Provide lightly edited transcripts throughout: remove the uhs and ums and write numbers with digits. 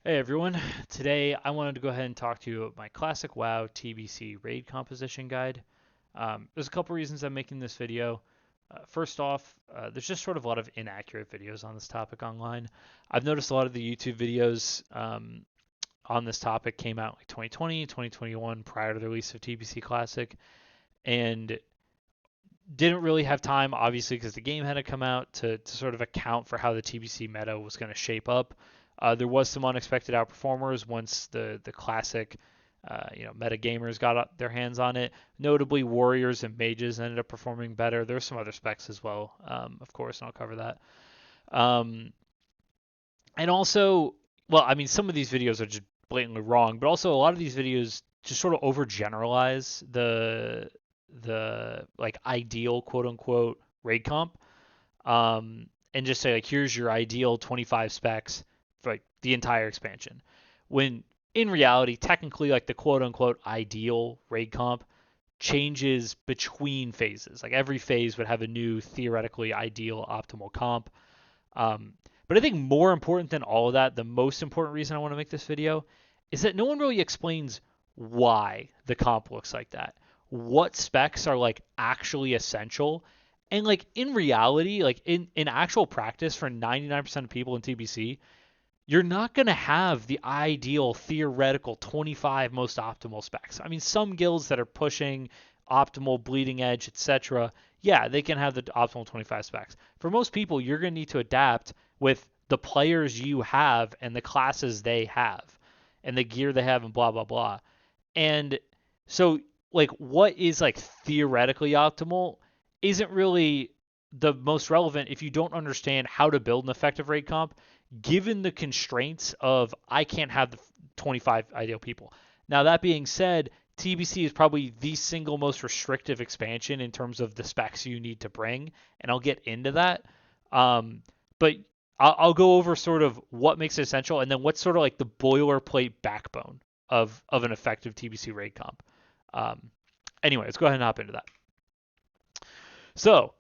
Hey everyone, today I wanted to go ahead and talk to you about my classic WoW TBC raid composition guide. There's a couple reasons I'm making this video. First off, there's just sort of a lot of inaccurate videos on this topic online. I've noticed a lot of the YouTube videos on this topic came out like 2020, 2021 prior to the release of TBC Classic, and didn't really have time, obviously, because the game had to come out to sort of account for how the TBC meta was going to shape up. There was some unexpected outperformers once the classic, meta gamers got their hands on it. Notably, warriors and mages ended up performing better. There's some other specs as well, of course, and I'll cover that. Um, and also, well, I mean, some of these videos are just blatantly wrong, but also a lot of these videos just sort of overgeneralize the like ideal quote unquote raid comp, and just say like here's your ideal 25 specs for like the entire expansion, when in reality technically like the quote unquote ideal raid comp changes between phases. Like every phase would have a new theoretically ideal optimal comp. um, but I think more important than all of that, the most important reason I want to make this video is that no one really explains why the comp looks like that. What specs are like actually essential? And like in reality, like in actual practice for 99% of people in TBC, you're not going to have the ideal theoretical 25 most optimal specs. I mean, some guilds that are pushing optimal bleeding edge, etc., yeah, they can have the optimal 25 specs. For most people, you're going to need to adapt with the players you have and the classes they have and the gear they have and blah blah blah. And so like what is like theoretically optimal isn't really the most relevant if you don't understand how to build an effective raid comp given the constraints of I can't have the 25 ideal people. Now that being said, TBC is probably the single most restrictive expansion in terms of the specs you need to bring, and I'll get into that. But I'll go over sort of what makes it essential, and then what's sort of like the boilerplate backbone of an effective TBC raid comp. Um, anyway, let's go ahead and hop into that. So,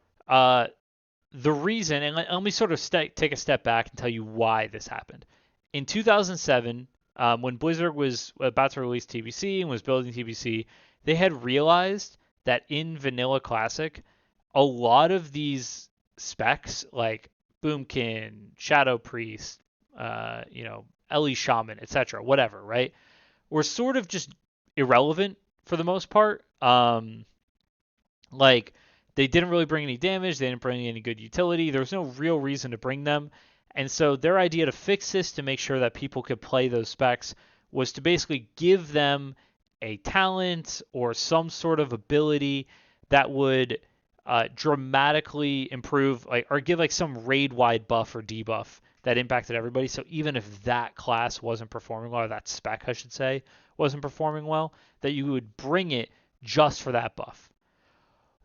the reason, and let me sort of take a step back and tell you why this happened. In 2007, when Blizzard was about to release TBC and was building TBC, they had realized that in Vanilla Classic, a lot of these specs like Boomkin, Shadow Priest, Ellie Shaman, etc., whatever, right, were sort of just irrelevant for the most part. Like they didn't really bring any damage, they didn't bring any good utility. There was no real reason to bring them. And so their idea to fix this to make sure that people could play those specs was to basically give them a talent or some sort of ability that would dramatically improve, like, or give like some raid wide buff or debuff that impacted everybody. So even if that class wasn't performing well, or that spec I should say wasn't performing well, that you would bring it just for that buff.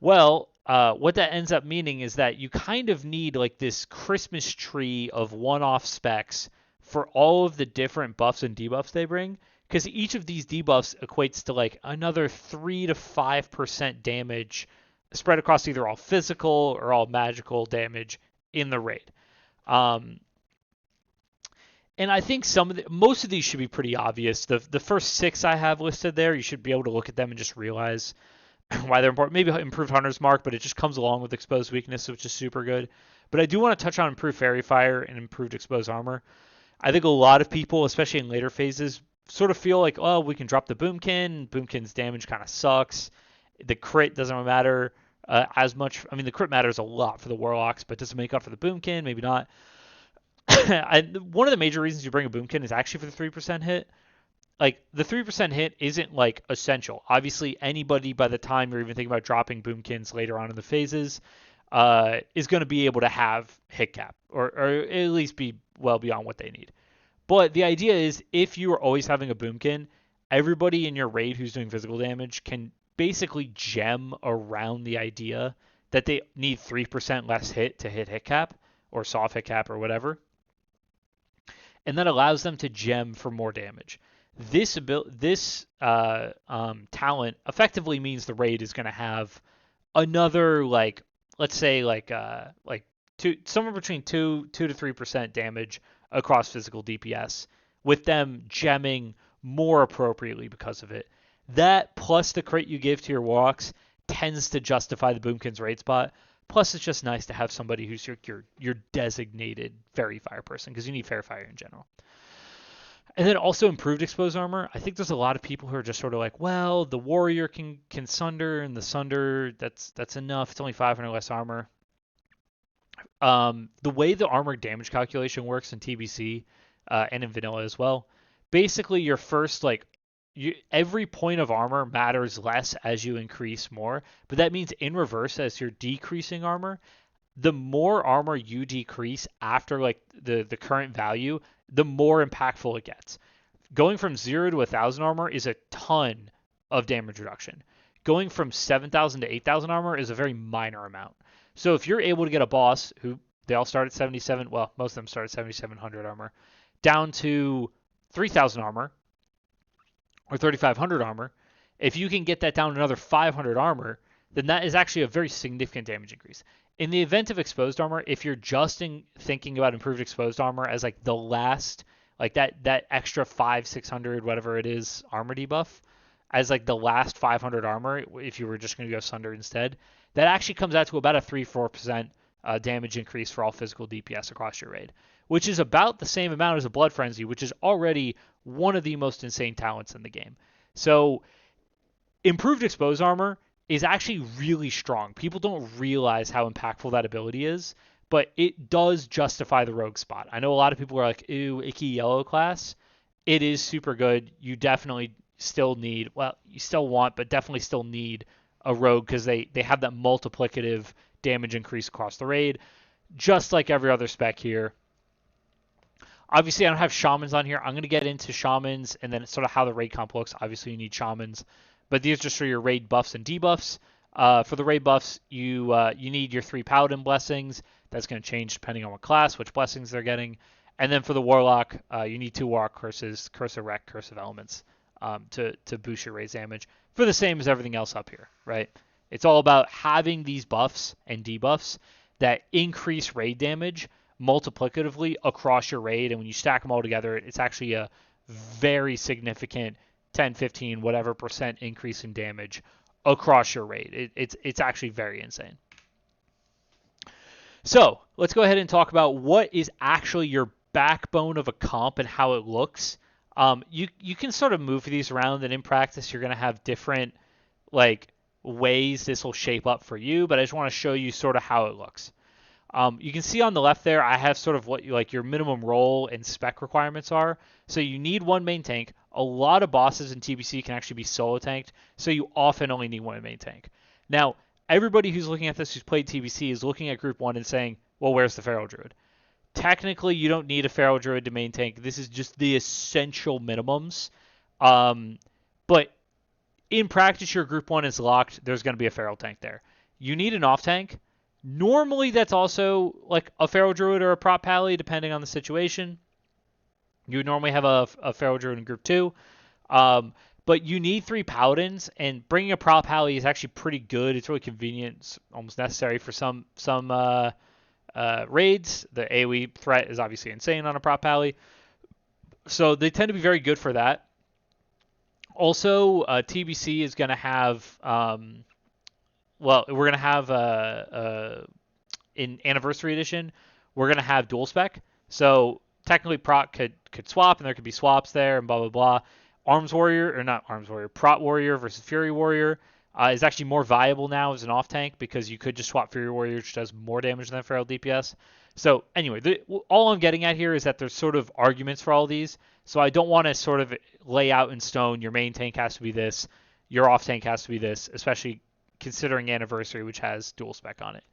Well, what that ends up meaning is that you kind of need like this Christmas tree of one-off specs for all of the different buffs and debuffs they bring, because each of these debuffs equates to like another 3 to 5% damage spread across either all physical or all magical damage in the raid. Um, and I think most of these should be pretty obvious. The first 6 I have listed there, you should be able to look at them and just realize why they're important. Maybe improved Hunter's Mark, but it just comes along with exposed weakness, which is super good. But I do want to touch on improved Fairy Fire and improved exposed armor. I think a lot of people, especially in later phases, sort of feel like, oh, we can drop the Boomkin. Boomkin's damage kind of sucks. The crit doesn't matter as much. I mean, the crit matters a lot for the Warlocks, but does it make up for the Boomkin? Maybe not. One of the major reasons you bring a Boomkin is actually for the 3% hit. Like the 3% hit isn't like essential. Obviously, anybody by the time you're even thinking about dropping Boomkins later on in the phases is going to be able to have hit cap or at least be well beyond what they need. But the idea is if you are always having a Boomkin, everybody in your raid who's doing physical damage can basically gem around the idea that they need 3% less hit to hit cap or soft hit cap or whatever. And that allows them to gem for more damage. This talent effectively means the raid is going to have another like let's say like somewhere between 2 to 3% damage across physical DPS with them gemming more appropriately because of it. That plus the crit you give to your walks tends to justify the Boomkin's raid spot. Plus, it's just nice to have somebody who's your designated fairy fire person because you need fairy fire in general. And then also improved exposed armor. I think there's a lot of people who are just sort of like, well, the warrior can sunder, and the sunder that's enough. It's only 500 less armor. The way the armor damage calculation works in TBC and in vanilla as well, basically your first every point of armor matters less as you increase more, but that means in reverse, as you're decreasing armor, the more armor you decrease after like the current value, the more impactful it gets. Going from 0 to 1,000 armor is a ton of damage reduction. Going from 7,000 to 8,000 armor is a very minor amount. So if you're able to get a boss who they all start at 77, well, most of them start at 7,700 armor, down to 3,000 armor or 3,500 armor, if you can get that down another 500 armor, then that is actually a very significant damage increase. In the event of exposed armor, if you're just thinking about improved exposed armor as like the last, like that extra 500-600 whatever it is armor debuff, as like the last 500 armor, if you were just going to go Sunder instead, that actually comes out to about a 3-4% damage increase for all physical DPS across your raid, which is about the same amount as a Blood Frenzy, which is already one of the most insane talents in the game. So improved exposed armor is actually really strong. People don't realize how impactful that ability is, but it does justify the rogue spot. I know a lot of people are like, ew, icky yellow class. It is super good. You definitely still need, well, you still want, but definitely still need a rogue because they have that multiplicative damage increase across the raid, just like every other spec here. Obviously, I don't have shamans on here. I'm going to get into shamans and then sort of how the raid comp looks. Obviously, you need shamans, but these are just for your raid buffs and debuffs. For the raid buffs, you need your 3 paladin blessings. That's going to change depending on what class, which blessings they're getting. And then for the warlock, you need 2 warlock curses, curse of wreck, curse of elements, to boost your raid damage for the same as everything else up here, right? It's all about having these buffs and debuffs that increase raid damage multiplicatively across your raid, and when you stack them all together, it's actually a very significant 10, 15, whatever percent increase in damage across your raid. It's actually very insane. So let's go ahead and talk about what is actually your backbone of a comp and how it looks. You can sort of move these around, and in practice, you're going to have different ways this will shape up for you, but I just want to show you sort of how it looks. You can see on the left there, I have sort of what your minimum role and spec requirements are. So you need 1 main tank. A lot of bosses in TBC can actually be solo tanked, so you often only need 1 main tank. Now, everybody who's looking at this who's played TBC is looking at Group 1 and saying, well, where's the Feral Druid? Technically, you don't need a Feral Druid to main tank. This is just the essential minimums. But in practice, your Group 1 is locked. There's going to be a Feral tank there. You need an off tank. Normally, that's also like a Feral Druid or a Prop Pally, depending on the situation. You would normally have a Feral Druid in Group 2. But you need 3 Paladins, and bringing a Prop Pally is actually pretty good. It's really convenient. It's almost necessary for some raids. The AoE threat is obviously insane on a Prop Pally. So they tend to be very good for that. Also, TBC is going to have... we're going to have in Anniversary Edition, we're going to have dual spec. So technically Proc could swap, and there could be swaps there, and blah, blah, blah. Prot Warrior versus Fury Warrior is actually more viable now as an off tank because you could just swap Fury Warrior, which does more damage than Feral DPS. So anyway, all I'm getting at here is that there's sort of arguments for all these. So I don't want to sort of lay out in stone your main tank has to be this, your off tank has to be this, especially considering Anniversary, which has dual spec on it.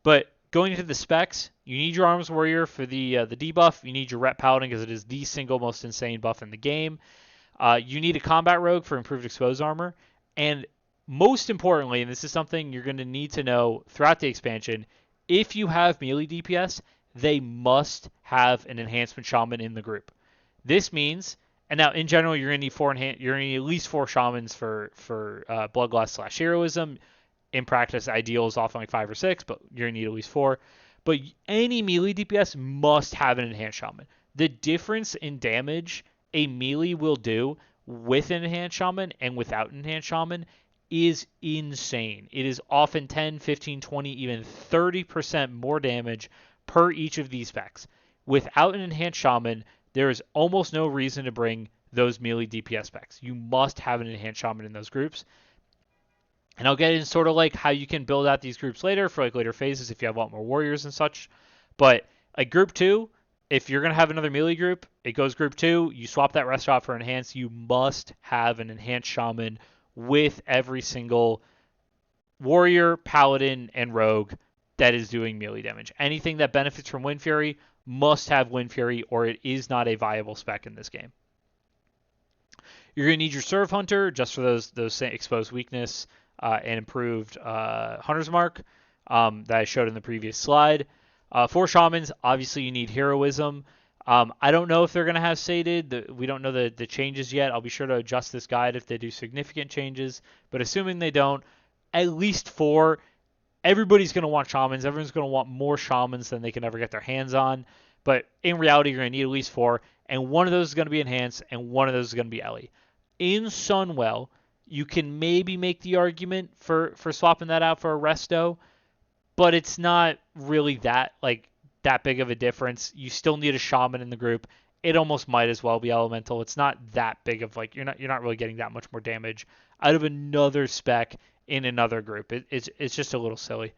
But going into the specs, you need your Arms Warrior for the debuff. You need your Rep Paladin because it is the single most insane buff in the game. You need a Combat Rogue for improved exposed armor. And most importantly, and this is something you're going to need to know throughout the expansion, if you have melee DPS, they must have an Enhancement Shaman in the group. This means... And now, in general, you're going to need you're going to need at least 4 shamans for Bloodlust / Heroism. In practice, ideal is often like 5 or 6, but you're going to need at least 4. But any melee DPS must have an enhanced shaman. the difference in damage a melee will do with an Enhanced Shaman and without an Enhanced Shaman is insane. It is often 10, 15, 20, even 30% more damage per each of these specs. Without an Enhanced Shaman, there is almost no reason to bring those melee DPS specs. You must have an Enhanced Shaman in those groups. And I'll get into sort of like how you can build out these groups later for like later phases if you have a lot more warriors and such. But like group 2, if you're going to have another melee group, it goes group 2, you swap that rest shot for enhanced, you must have an Enhanced Shaman with every single warrior, paladin, and rogue that is doing melee damage. Anything that benefits from Wind Fury must have Wind Fury or it is not a viable spec in this game. You're going to need your Serve Hunter just for those exposed weakness and improved Hunter's Mark that I showed in the previous slide. For Shamans, obviously you need Heroism. I don't know if they're going to have sated. We don't know the changes yet. I'll be sure to adjust this guide if they do significant changes. But assuming they don't, at least 4. Everybody's going to want Shamans. Everyone's going to want more Shamans than they can ever get their hands on. But in reality, you're going to need at least 4. And one of those is going to be Enhanced, and one of those is going to be Ellie. In Sunwell, you can maybe make the argument for swapping that out for a Resto, but it's not really that big of a difference. You still need a Shaman in the group. It almost might as well be Elemental. It's not that big of you're not really getting that much more damage out of another spec in another group. It's just a little silly.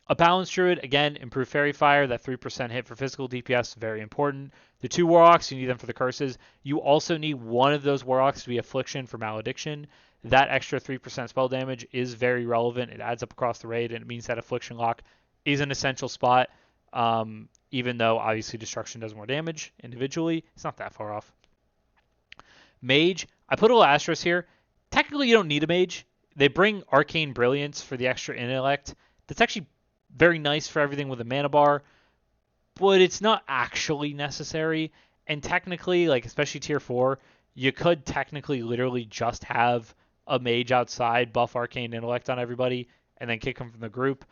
A Balanced Druid, again, improved Fairy Fire, that 3% hit for physical DPS, very important. The 2 Warlocks, you need them for the curses. You also need one of those Warlocks to be Affliction for Malediction. That extra 3% spell damage is very relevant. It adds up across the raid, and it means that Affliction Lock is an essential spot, even though obviously Destruction does more damage individually. It's not that far off. Mage, I put a little asterisk here. Technically, you don't need a Mage. They bring Arcane Brilliance for the extra intellect. That's actually very nice for everything with a mana bar, but it's not actually necessary. And technically, especially tier 4, you could technically literally just have a mage outside, buff Arcane Intellect on everybody, and then kick them from the group.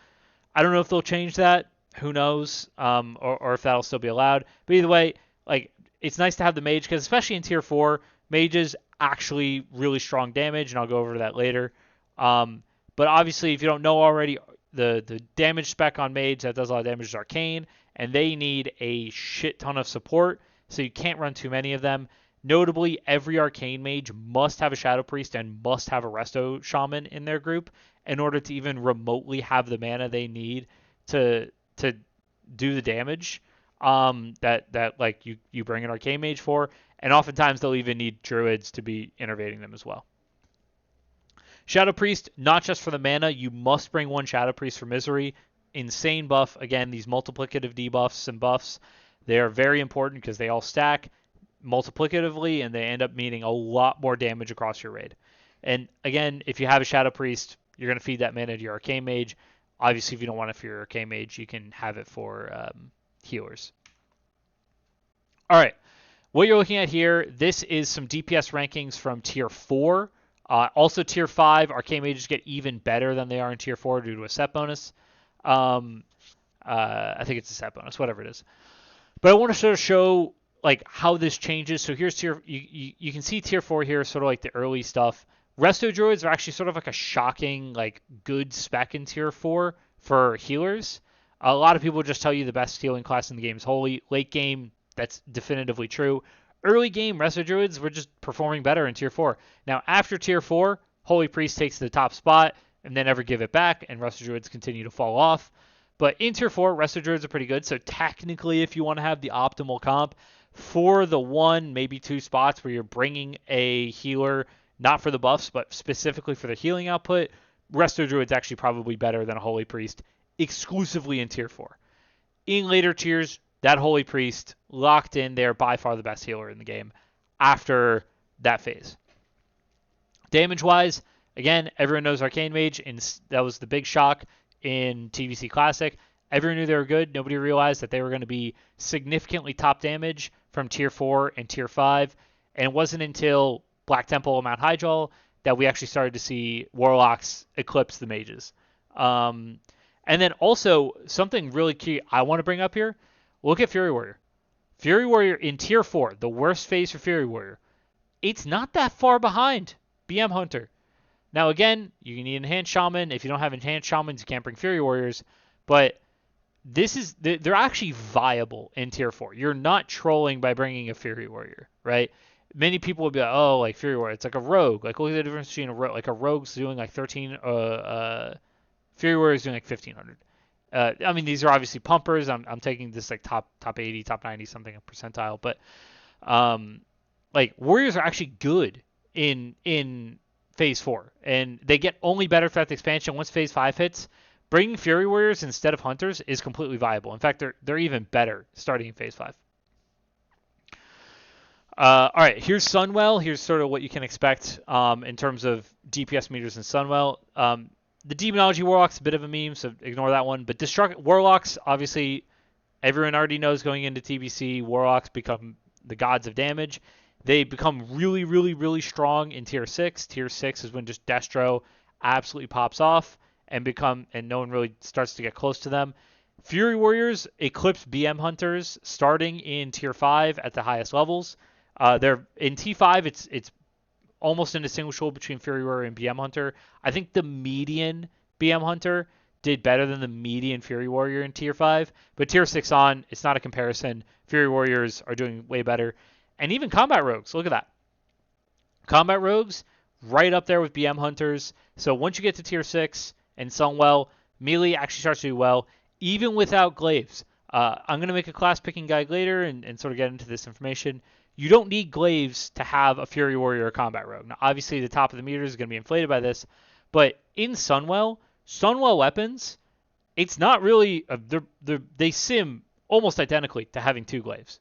I don't know if they'll change that. Who knows? Or if that'll still be allowed. But either way, it's nice to have the mage, because especially in tier 4, mages actually really strong damage, and I'll go over that later. But obviously, if you don't know already, the damage spec on mage that does a lot of damage is Arcane, and they need a shit ton of support, so you can't run too many of them. Notably, every Arcane mage must have a Shadow Priest and must have a Resto Shaman in their group in order to even remotely have the mana they need to do the damage that you bring an Arcane mage for, and oftentimes they'll even need Druids to be innervating them as well. Shadow Priest, not just for the mana, you must bring 1 Shadow Priest for Misery. Insane buff. Again, these multiplicative debuffs and buffs, they are very important because they all stack multiplicatively and they end up meaning a lot more damage across your raid. And again, if you have a Shadow Priest, you're going to feed that mana to your Arcane Mage. Obviously, if you don't want it for your Arcane Mage, you can have it for healers. All right, what you're looking at here, this is some DPS rankings from Tier 4. Also, Tier 5, Arcane Mages get even better than they are in Tier 4 due to a set bonus. I think it's a set bonus, whatever it is. But I want to sort of show how this changes. So here's Tier. You can see Tier 4 here, sort of the early stuff. Resto Druids are actually sort of a shocking, good spec in Tier 4 for healers. A lot of people just tell you the best healing class in the game is Holy. Late game, that's definitively true. Early game, Resto Druids were just performing better in Tier 4. Now, after Tier 4, Holy Priest takes the top spot and then never give it back, and Resto Druids continue to fall off. But in Tier 4, Resto Druids are pretty good, so technically, if you want to have the optimal comp, for the 1, maybe 2 spots where you're bringing a healer, not for the buffs, but specifically for the healing output, Resto Druid's actually probably better than a Holy Priest, exclusively in Tier 4. In later tiers, that Holy Priest, locked in, they're by far the best healer in the game after that phase. Damage-wise, again, everyone knows Arcane Mage, and that was the big shock in TBC Classic. Everyone knew they were good. Nobody realized that they were going to be significantly top damage from Tier 4 and Tier 5, and it wasn't until Black Temple and Mount Hyjal that we actually started to see Warlocks eclipse the Mages. And then also, something really key I want to bring up here, look at Fury Warrior. Fury Warrior in tier 4, the worst phase for Fury Warrior, it's not that far behind BM Hunter. Now, again, you need Enhanced Shaman. If you don't have Enhanced Shamans, you can't bring Fury Warriors. But they're actually viable in tier 4. You're not trolling by bringing a Fury Warrior, right? Many people would be like, oh, like Fury Warrior, it's like a rogue. Like, look at the difference between a rogue. Like, a rogue's doing like 13, Fury Warrior's doing like 1500. I mean, these are obviously pumpers. I'm taking this like top 80, top 90 something a percentile, but like Warriors are actually good in Phase 4, and they get only better throughout the expansion. Once Phase 5 hits, bringing Fury Warriors instead of Hunters is completely viable. In fact, they're even better starting in Phase 5. All right, here's Sunwell. Here's sort of what you can expect in terms of DPS meters in Sunwell. The Demonology Warlock's a bit of a meme, so ignore that one. But Warlocks, obviously, everyone already knows going into TBC, Warlocks become the gods of damage. They become really, really, really strong in Tier 6. Tier 6 is when just Destro absolutely pops off and no one really starts to get close to them. Fury Warriors eclipse BM Hunters starting in Tier 5 at the highest levels. They're in T5. It's almost indistinguishable between Fury Warrior and BM Hunter. I think the median BM Hunter did better than the median Fury Warrior in Tier 5, but Tier 6 on, it's not a comparison. Fury Warriors are doing way better. And even Combat Rogues, look at that. Combat Rogues, right up there with BM Hunters. So once you get to Tier 6 and Sunwell, melee actually starts to do well, even without Glaives. I'm going to make a class picking guide later and sort of get into this information. You don't need Glaives to have a Fury Warrior or Combat Rogue. Now, obviously, the top of the meters is going to be inflated by this, but in Sunwell weapons, it's not really they sim almost identically to having 2 Glaives.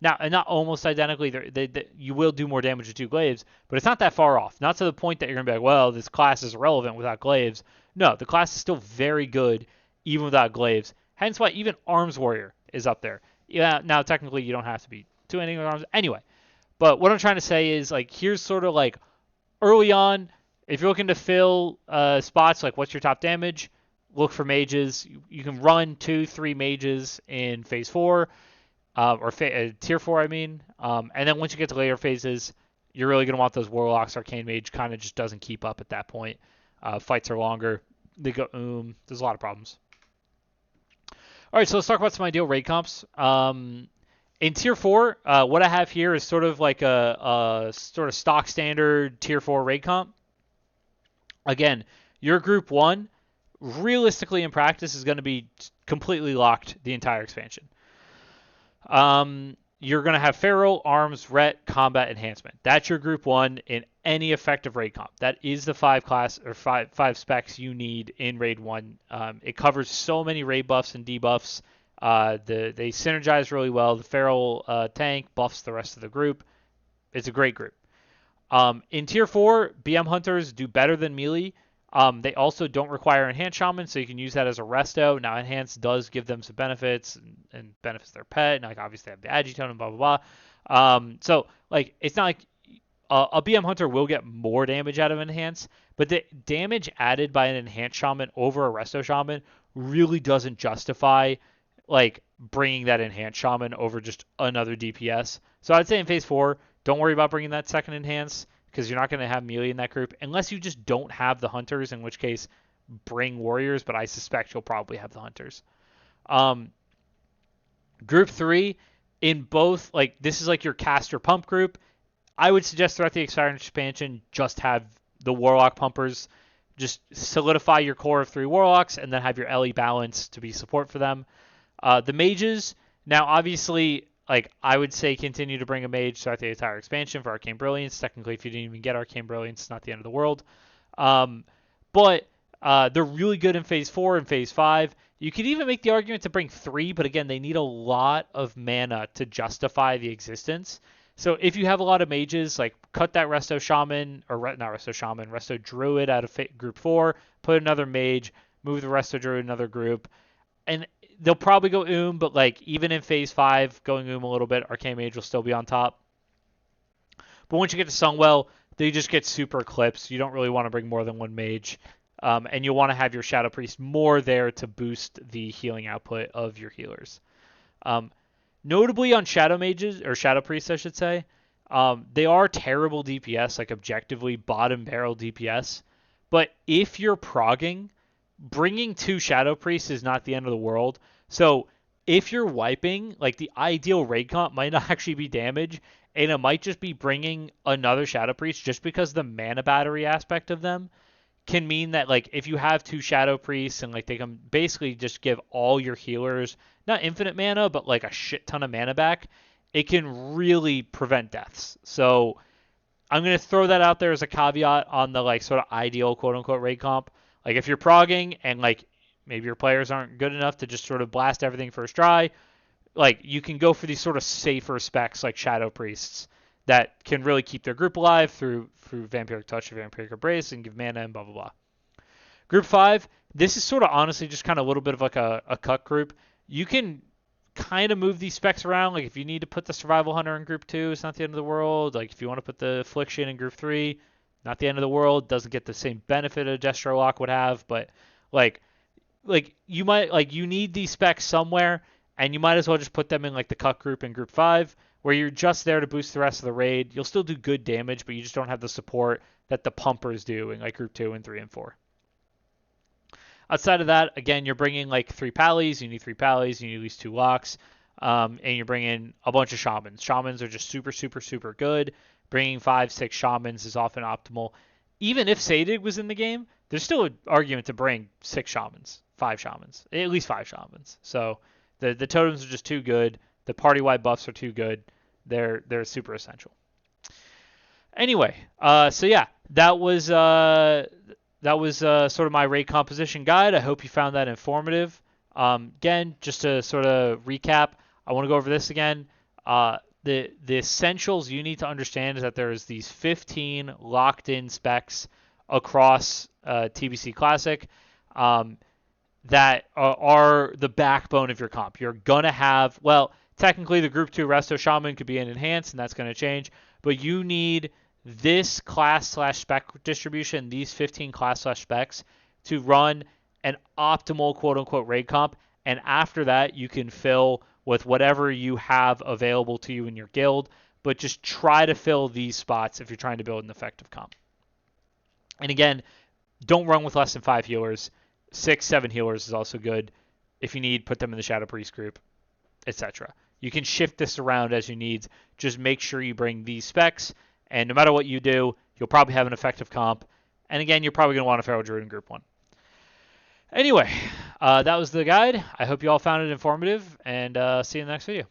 Now, and not almost identically, you will do more damage with 2 Glaives, but it's not that far off. Not to the point that you're going to be like, well, this class is irrelevant without Glaives. No, the class is still very good even without Glaives. Hence why even Arms Warrior is up there. Yeah, now technically you don't have to be doing anything with arms. Anyway, but what I'm trying to say is, like, here's sort of like early on, if you're looking to fill spots, like what's your top damage, look for mages. You can run 2-3 mages in Phase 4, or Tier 4, I mean. And then once you get to later phases, you're really going to want those Warlocks. Arcane Mage kind of just doesn't keep up at that point. Fights are longer. They go, there's a lot of problems. All right, so let's talk about some ideal raid comps. In Tier 4, what I have here is sort of like a sort of stock standard Tier 4 raid comp. Again, your Group 1, realistically in practice, is going to be completely locked the entire expansion. You're going to have Feral, Arms, Ret, Combat, Enhancement. That's your Group 1 in any effective raid comp. That is the 5 specs you need in Raid 1. It covers so many raid buffs and debuffs. They synergize really well. The Feral tank buffs the rest of the group. It's a great group. In Tier 4, BM Hunters do better than melee. They also don't require Enhanced Shaman, so you can use that as a resto. Now, Enhanced does give them some benefits and benefits their pet. And, like, obviously, they have the Agitone and blah, blah, blah. So, like, it's not like a BM Hunter will get more damage out of Enhance, but the damage added by an Enhanced Shaman over a resto Shaman really doesn't justify, like, bringing that Enhanced Shaman over just another DPS. So I'd say in Phase 4, don't worry about bringing that second Enhance, because you're not going to have melee in that group, unless you just don't have the Hunters, in which case bring Warriors, but I suspect you'll probably have the Hunters. Group 3, in both, like, this is like your caster pump group. I would suggest throughout the expansion, just have the Warlock pumpers. Just solidify your core of 3 Warlocks, and then have your LE balance to be support for them. The mages, now obviously, like, I would say continue to bring a mage throughout the entire expansion for Arcane Brilliance. Technically, if you didn't even get Arcane Brilliance, it's not the end of the world. But they're really good in Phase 4 and Phase 5. You could even make the argument to bring 3, but again, they need a lot of mana to justify the existence. So if you have a lot of mages, like, cut that Resto Shaman, or not Resto Shaman, Resto Druid out of Group 4, put another mage, move the Resto Druid in another group, and they'll probably go but, like, even in Phase 5, going a little bit, Arcane Mage will still be on top. But once you get to Sunwell, they just get super eclipsed. You don't really want to bring more than 1 mage. And you'll want to have your Shadow Priest more there to boost the healing output of your healers. Notably on Shadow Mages, or Shadow Priests, I should say, they are terrible DPS, like objectively bottom barrel DPS. But if you're progging, bringing 2 Shadow Priests is not the end of the world. So if you're wiping, like the ideal raid comp might not actually be damage, and it might just be bringing another Shadow Priest just because the mana battery aspect of them can mean that like if you have 2 Shadow Priests and like they can basically just give all your healers not infinite mana but like a shit ton of mana back, it can really prevent deaths. So I'm gonna throw that out there as a caveat on the like sort of ideal quote unquote raid comp. Like if you're progging and like maybe your players aren't good enough to just sort of blast everything first try, like you can go for these sort of safer specs like Shadow Priests that can really keep their group alive through Vampiric Touch or Vampiric Embrace and give mana and blah blah blah. Group 5, this is sort of honestly just kind of a little bit of like a cut group. You can kind of move these specs around. Like if you need to put the Survival Hunter in Group 2, it's not the end of the world. Like if you want to put the Affliction in Group 3, not the end of the world. Doesn't get the same benefit a Destro Lock would have, but like you might like you need these specs somewhere, and you might as well just put them in like the cut group in Group 5, where you're just there to boost the rest of the raid. You'll still do good damage, but you just don't have the support that the pumpers do in like Group 2 and 3 and 4. Outside of that, again, you're bringing like 3 pallies. You need 3 pallies. You need at least 2 locks. And you're bringing a bunch of shamans. Shamans are just super, super, super good. Bringing 5, 6 shamans is often optimal. Even if Sadig was in the game, there's still an argument to bring 6 shamans, 5 shamans, at least 5 shamans. So the totems are just too good. The party-wide buffs are too good. They're super essential. Anyway, so yeah, that was sort of my raid composition guide. I hope you found that informative. Again, just to sort of recap, I want to go over this again. The essentials you need to understand is that there's these 15 locked-in specs across TBC Classic that are the backbone of your comp. You're going to have, well, technically the Group 2 Resto Shaman could be an enhanced, and that's going to change, but you need this class/spec distribution, these 15 class/specs, to run an optimal quote-unquote raid comp, and after that you can fill with whatever you have available to you in your guild, but just try to fill these spots if you're trying to build an effective comp. And again, don't run with less than 5 healers. 6, 7 healers is also good. If you need, put them in the Shadow Priest group, etc. You can shift this around as you need. Just make sure you bring these specs, and no matter what you do, you'll probably have an effective comp. And again, you're probably going to want a Feral Druid in Group 1. Anyway, that was the guide. I hope you all found it informative, and see you in the next video.